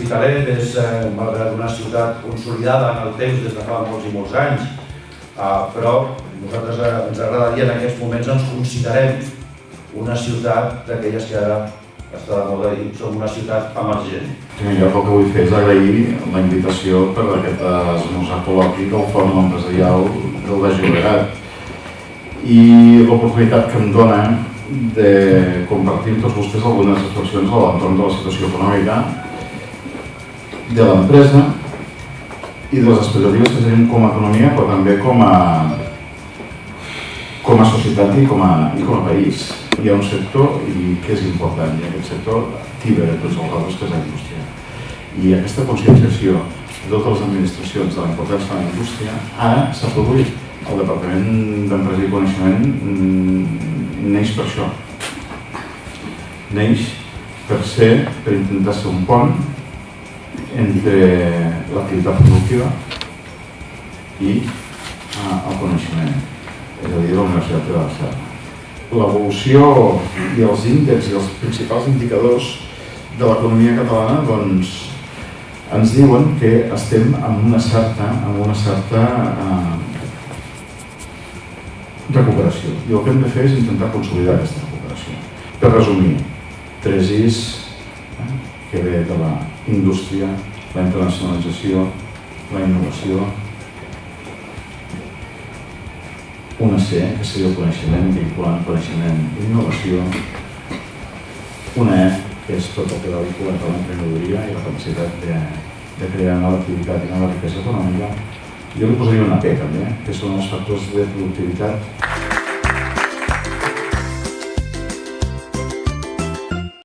L'Hospitalet és, malgrat una ciutat consolidada en el temps des de fa molts i molts anys, però nosaltres ens agradaria en aquests moments ens considerem una ciutat d'aquelles que ara està de moda i som una ciutat emergent. En primer lloc, el que vull fer és agrair la invitació per aquest esmorzar col·loqui del Fòrum Empresarial del Baix Llobregat i l'oportunitat que em dona de compartir amb tots vostès algunes reflexions a l'entorn de la situació econòmica de l'empresa i de les expectatives que tenim com a economia, però també com a societat i com a país. Hi ha un sector que és important i aquest sector tibra de tots els altres, que és la indústria. I aquesta conscienciació de totes les administracions de la importància de la indústria ara s'ha produït. El Departament d'Empresa i Coneixement neix per això. Neix per intentar ser un pont entre l'activitat productiva i el coneixement, és a dir, la Universitat de Barcelona. L'evolució i els índexs i els principals indicadors de l'economia catalana ens diuen que estem en una certa recuperació. I el que hem de fer és intentar consolidar aquesta recuperació. Per resumir, 3 Is que ve de la indústria, la internacionalització, la innovació, una C, que seria el coneixement, vinculant coneixement i innovació, una E, que és tot el que va vinculat a l'emprenedoria i la capacitat de crear nova activitat i nova riquesa econòmica. Jo li posaria una P també, que són els factors de productivitat